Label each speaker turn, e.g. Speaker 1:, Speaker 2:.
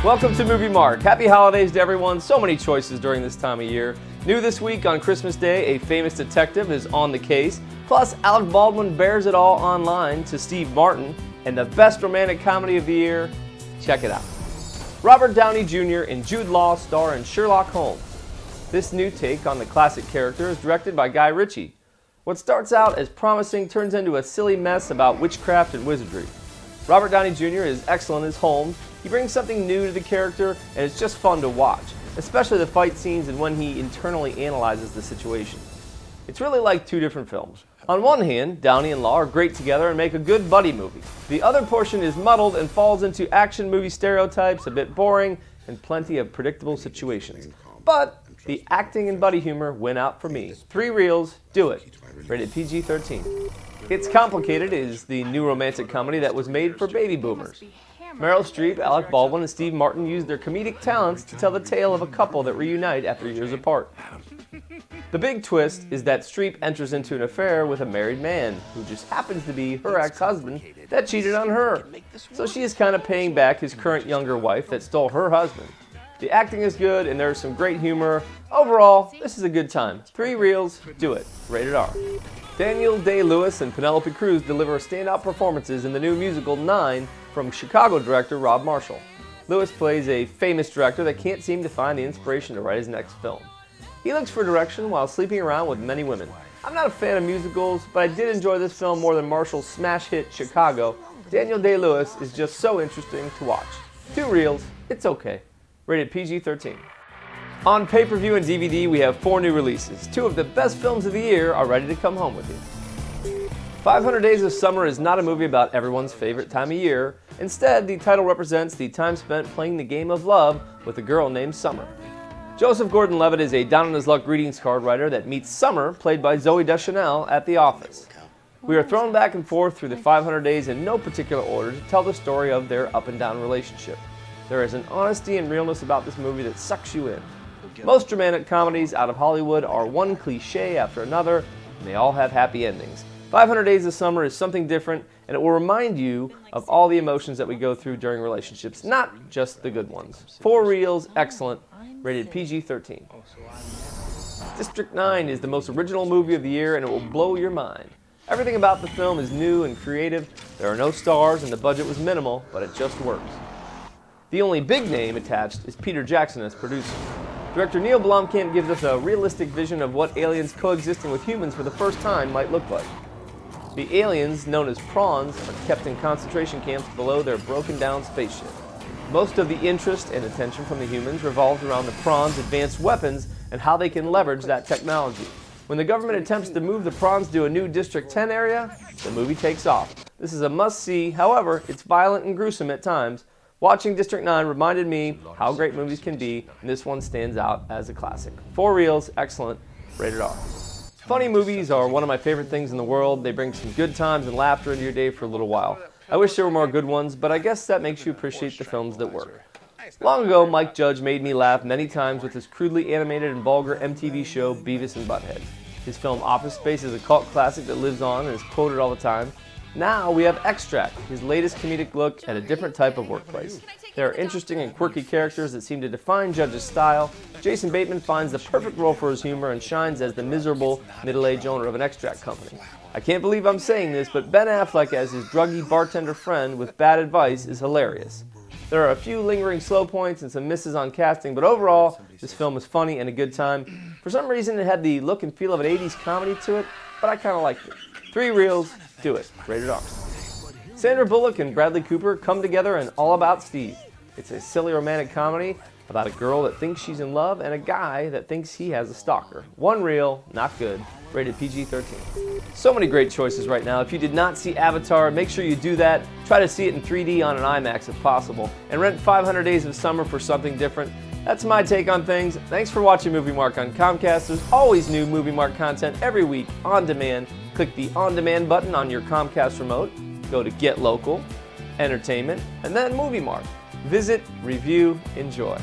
Speaker 1: Welcome to MovieMark. Happy holidays to everyone. So many choices during this time of year. New this week on Christmas Day, a famous detective is on the case. Plus, Alec Baldwin bears it all online to Steve Martin. And the best romantic comedy of the year, check it out. Robert Downey Jr. and Jude Law star in Sherlock Holmes. This new take on the classic character is directed by Guy Ritchie. What starts out as promising turns into a silly mess about witchcraft and wizardry. Robert Downey Jr. is excellent as Holmes. He brings something new to the character, and it's just fun to watch, especially the fight scenes and when he internally analyzes the situation. It's really like two different films. On one hand, Downey and Law are great together and make a good buddy movie. The other portion is muddled and falls into action movie stereotypes, a bit boring, and plenty of predictable situations. But the acting and buddy humor win out for me. 3 reels, do it. Rated PG-13. It's Complicated is the new romantic comedy that was made for baby boomers. Meryl Streep, Alec Baldwin, and Steve Martin used their comedic talents to tell the tale of a couple that reunite after years apart. The big twist is that Streep enters into an affair with a married man who just happens to be her ex-husband that cheated on her. So she is kind of paying back his current younger wife that stole her husband. The acting is good and there's some great humor. Overall, this is a good time. 3 reels, do it. Rated R. Daniel Day-Lewis and Penelope Cruz deliver standout performances in the new musical 9 from Chicago director Rob Marshall. Lewis plays a famous director that can't seem to find the inspiration to write his next film. He looks for direction while sleeping around with many women. I'm not a fan of musicals, but I did enjoy this film more than Marshall's smash hit Chicago. Daniel Day-Lewis is just so interesting to watch. 2 reels, it's okay. Rated PG-13. On pay-per-view and DVD, we have 4 new releases. 2 of the best films of the year are ready to come home with you. 500 Days of Summer is not a movie about everyone's favorite time of year. Instead, the title represents the time spent playing the game of love with a girl named Summer. Joseph Gordon-Levitt is a down-on-his-luck greetings card writer that meets Summer, played by Zooey Deschanel, at the office. We are thrown back and forth through the 500 days in no particular order to tell the story of their up-and-down relationship. There is an honesty and realness about this movie that sucks you in. Most romantic comedies out of Hollywood are one cliche after another, and they all have happy endings. 500 Days of Summer is something different, and it will remind you of all the emotions that we go through during relationships, not just the good ones. 4 reels, excellent, rated PG-13. District 9 is the most original movie of the year, and it will blow your mind. Everything about the film is new and creative. There are no stars, and the budget was minimal, but it just works. The only big name attached is Peter Jackson as producer. Director Neil Blomkamp gives us a realistic vision of what aliens coexisting with humans for the first time might look like. The aliens, known as prawns, are kept in concentration camps below their broken-down spaceship. Most of the interest and attention from the humans revolves around the prawns' advanced weapons and how they can leverage that technology. When the government attempts to move the prawns to a new District 10 area, the movie takes off. This is a must-see, however, it's violent and gruesome at times. Watching District 9 reminded me how great movies can be, and this one stands out as a classic. 4 reels, excellent, rated R. Funny movies are one of my favorite things in the world. They bring some good times and laughter into your day for a little while. I wish there were more good ones, but I guess that makes you appreciate the films that work. Long ago, Mike Judge made me laugh many times with his crudely animated and vulgar MTV show Beavis and Butthead. His film Office Space is a cult classic that lives on and is quoted all the time. Now we have Extract, his latest comedic look at a different type of workplace. There are interesting and quirky characters that seem to define Judge's style. Jason Bateman finds the perfect role for his humor and shines as the miserable, middle-aged owner of an extract company. I can't believe I'm saying this, but Ben Affleck as his druggy bartender friend with bad advice is hilarious. There are a few lingering slow points and some misses on casting, but overall, this film is funny and a good time. For some reason, it had the look and feel of an 80s comedy to it, but I kind of liked it. 3 reels, do it. Rated R. Sandra Bullock and Bradley Cooper come together in All About Steve. It's a silly romantic comedy about a girl that thinks she's in love and a guy that thinks he has a stalker. 1 reel, not good. Rated PG-13. So many great choices right now. If you did not see Avatar, make sure you do that. Try to see it in 3D on an IMAX if possible. And rent 500 Days of Summer for something different. That's my take on things. Thanks for watching MovieMark on Comcast. There's always new MovieMark content every week on demand. Click the On Demand button on your Comcast remote. Go to Get Local, Entertainment, and then MovieMark. Visit, review, enjoy.